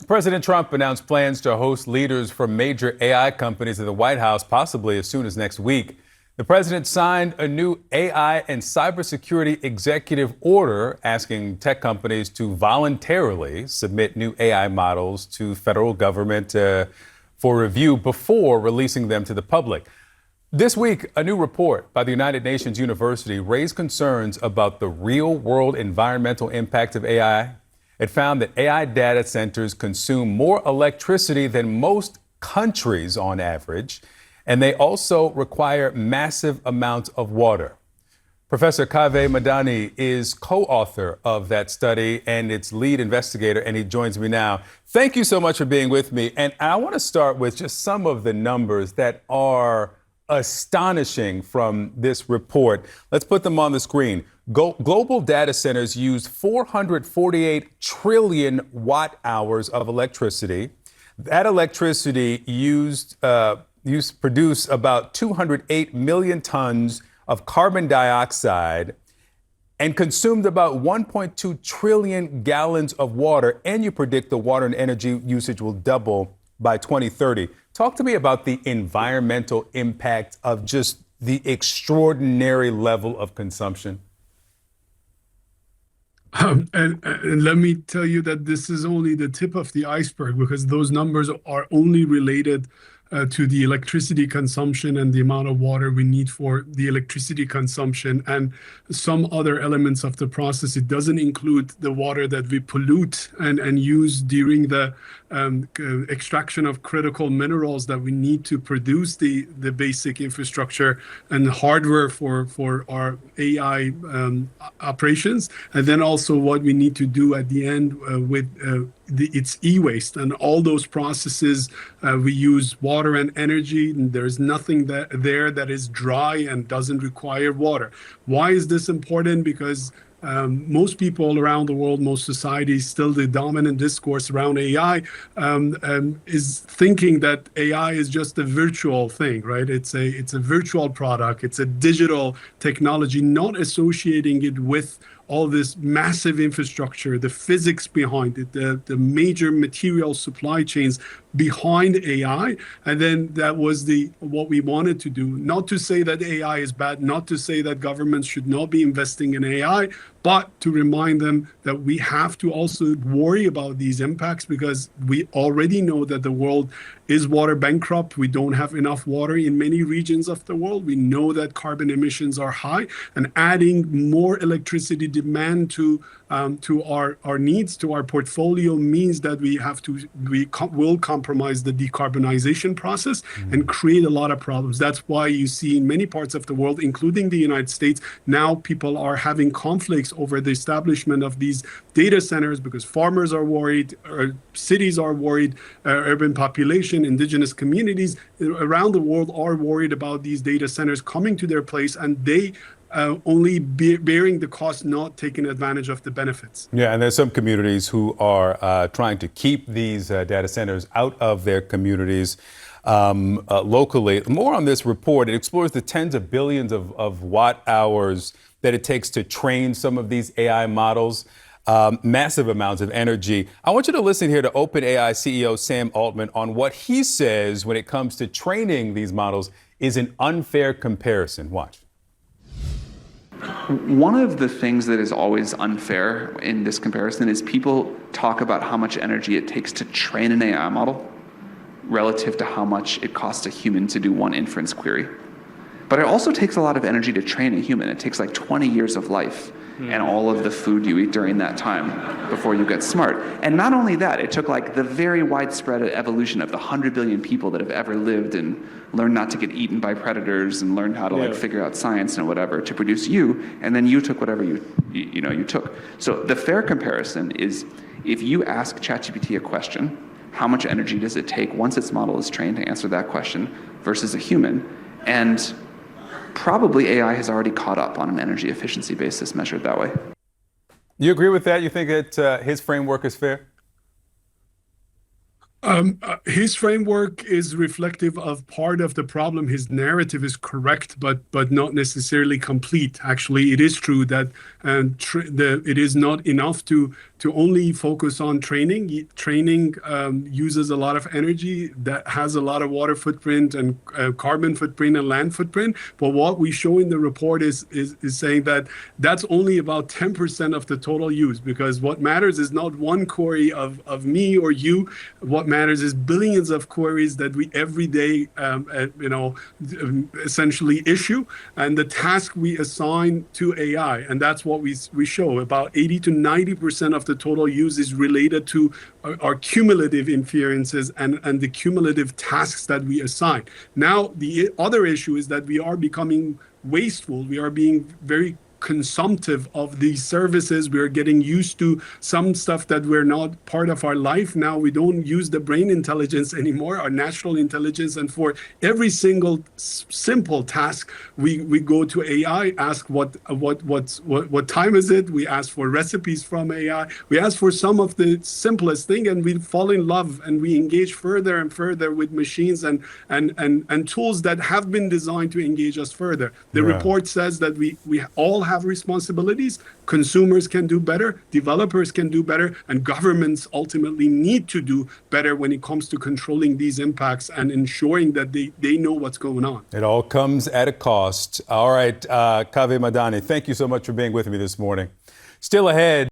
President Trump announced plans to host leaders from major AI companies at the White House, possibly as soon as next week. The president signed a new AI and cybersecurity executive order asking tech companies to voluntarily submit new AI models to federal government for review before releasing them to the public. This week, a new report by the United Nations University raised concerns about the real-world environmental impact of AI. It found that AI data centers consume more electricity than most countries on average, and they also require massive amounts of water. Professor Kaveh Madani is co-author of that study and its lead investigator, and he joins me now. Thank you so much for being with me. And I want to start with just some of the numbers that are astonishing from this report. Let's put them on the screen. Global data centers use 448 trillion watt hours of electricity. That electricity produce about 208 million tons of carbon dioxide and consumed about 1.2 trillion gallons of water. And you predict the water and energy usage will double by 2030. Talk to me about the environmental impact of just the extraordinary level of consumption. And let me tell you that this is only the tip of the iceberg, because those numbers are only related to the electricity consumption and the amount of water we need for the electricity consumption and some other elements of the process. It doesn't include the water that we pollute and use during the extraction of critical minerals that we need to produce the basic infrastructure and hardware for our AI operations. And then also what we need to do at the end with its e-waste and all those processes. We use water and energy, and there's nothing there that is dry and doesn't require water. Why is this important? Because most people around the world, most societies, still the dominant discourse around AI is thinking that AI is just a virtual thing, right? It's a virtual product. It's a digital technology, not associating it with all this massive infrastructure, the physics behind it, the major material supply chains behind AI. And then that was what we wanted to do. Not to say that AI is bad, not to say that governments should not be investing in AI, but to remind them that we have to also worry about these impacts, because we already know that the world is water bankrupt. We don't have enough water in many regions of the world. We know that carbon emissions are high, and adding more electricity demand to our needs, to our portfolio, means that we will compromise the decarbonization process and create a lot of problems. That's why you see in many parts of the world, including the United States, now people are having conflicts over the establishment of these data centers, because farmers are worried, cities are worried, urban population, indigenous communities around the world are worried about these data centers coming to their place, and they only bearing the cost, not taking advantage of the benefits. Yeah, and there's some communities who are trying to keep these data centers out of their communities locally. More on this report. It explores the tens of billions of watt hours that it takes to train some of these AI models. Massive amounts of energy. I want you to listen here to OpenAI CEO Sam Altman on what he says when it comes to training these models is an unfair comparison. Watch. One of the things that is always unfair in this comparison is people talk about how much energy it takes to train an AI model relative to how much it costs a human to do one inference query. But it also takes a lot of energy to train a human. It takes like 20 years of life and all of the food you eat during that time before you get smart. And not only that, it took like the very widespread evolution of the 100 billion people that have ever lived and learned not to get eaten by predators and learned how to like figure out science and whatever to produce you, and then you took whatever you took. So the fair comparison is, if you ask ChatGPT a question, how much energy does it take once its model is trained to answer that question versus a human? And probably AI has already caught up on an energy efficiency basis measured that way. You agree with that? You think that his framework is fair? His framework is reflective of part of the problem. His narrative is correct, but not necessarily complete. Actually, it is true that it is not enough to only focus on training. Training uses a lot of energy, that has a lot of water footprint and carbon footprint and land footprint. But what we show in the report is saying that that's only about 10% of the total use, because what matters is not one query of me or you. What matters is billions of queries that we every day, essentially issue, and the task we assign to AI. And that's what we show. About 80 to 90% of the total use is related to our cumulative inferences and the cumulative tasks that we assign. Now, the other issue is that we are becoming wasteful. We are being very consumptive of these services. We're getting used to some stuff that we're not part of our life. Now we don't use the brain intelligence anymore, our natural intelligence. And for every single simple task, we go to AI, ask what time is it? We ask for recipes from AI. We ask for some of the simplest thing, and we fall in love and we engage further and further with machines and tools that have been designed to engage us further. The report says that we all have responsibilities. Consumers can do better, developers can do better, and governments ultimately need to do better when it comes to controlling these impacts and ensuring that they know what's going on. It all comes at a cost. All right, Kaveh Madani, thank you so much for being with me this morning. Still ahead.